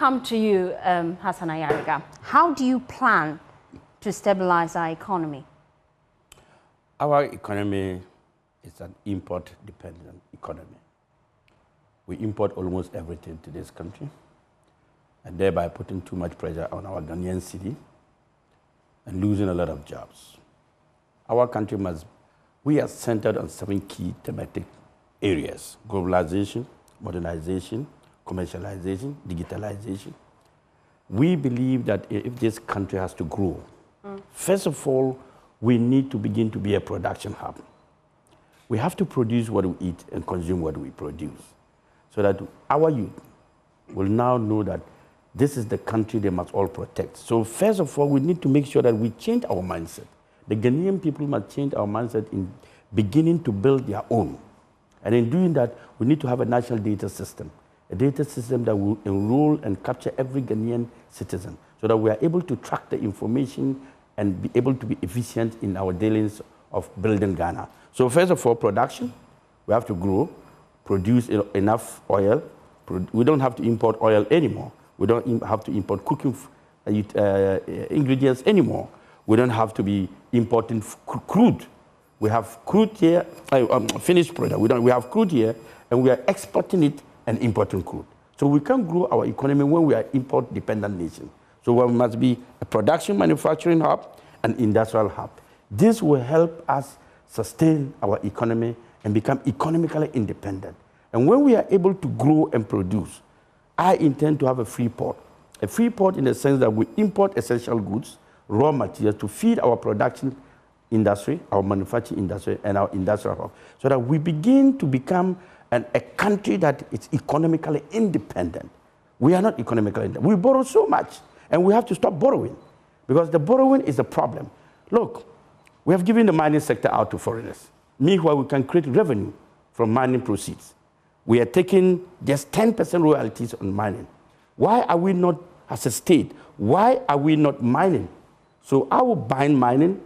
come to you, Hassan Ayariga. How do you plan to stabilize our economy? Our economy is an import-dependent economy. We import almost everything to this country, and thereby putting too much pressure on our Ghanaian city and losing a lot of jobs. Our country we are centered on 7 key thematic areas: globalization, modernization, commercialization, digitalization. We believe that if this country has to grow, first of all, we need to begin to be a production hub. We have to produce what we eat and consume what we produce, so that our youth will now know that this is the country they must all protect. So first of all, we need to make sure that we change our mindset. The Ghanaian people must change our mindset in beginning to build their own. And in doing that, we need to have a national data system, a data system that will enroll and capture every Ghanaian citizen, so that we are able to track the information and be able to be efficient in our dealings of building Ghana. So first of all, production. We have to grow, produce enough oil. We don't have to import oil anymore. We don't have to import cooking ingredients anymore. We don't have to be importing crude. We have crude here, finished product. We have crude here, and we are exporting it and importing crude. So we can grow our economy when we are import-dependent nation. So we must be a production manufacturing hub and industrial hub. This will help us sustain our economy and become economically independent. And when we are able to grow and produce, I intend to have a free port. A free port in the sense that we import essential goods, raw materials to feed our production industry, our manufacturing industry, and our industrial hub, so that we begin to become a country that is economically independent. We are not economically independent. We borrow so much, and we have to stop borrowing, because the borrowing is a problem. Look, we have given the mining sector out to foreigners. Meanwhile, we can create revenue from mining proceeds. We are taking just 10% royalties on mining. Why are we not, as a state, why are we not mining? So I will bind mining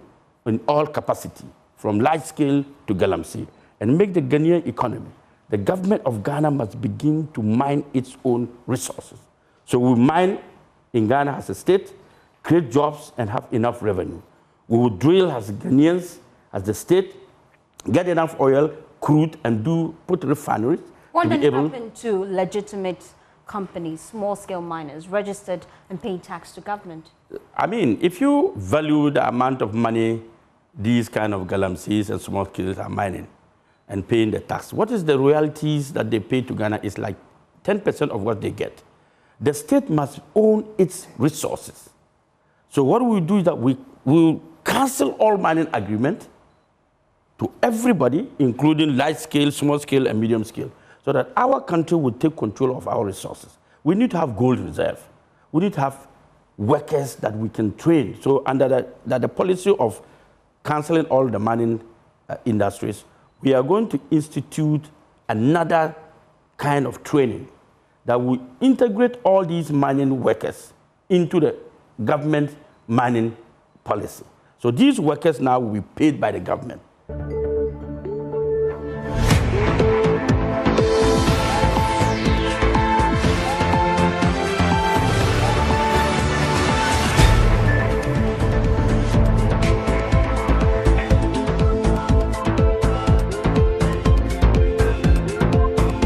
in all capacity, from large scale to galamsey, and make the Ghanaian economy. The government of Ghana must begin to mine its own resources. So we mine in Ghana as a state, create jobs, and have enough revenue. We will drill as Ghanaians, as the state, get enough oil, crude, and put refineries. What then happened to legitimate companies, small-scale miners, registered and paying tax to government? I mean, if you value the amount of money these kind of galamseys and small scales are mining and paying the tax, what is the royalties that they pay to Ghana is like 10% of what they get. The state must own its resources. So what we do is that we will cancel all mining agreement to everybody, including large scale, small scale, and medium scale, so that our country will take control of our resources. We need to have gold reserve. We need to have workers that we can train. So under the policy of canceling all the mining industries, we are going to institute another kind of training that will integrate all these mining workers into the government mining policy. So these workers now will be paid by the government.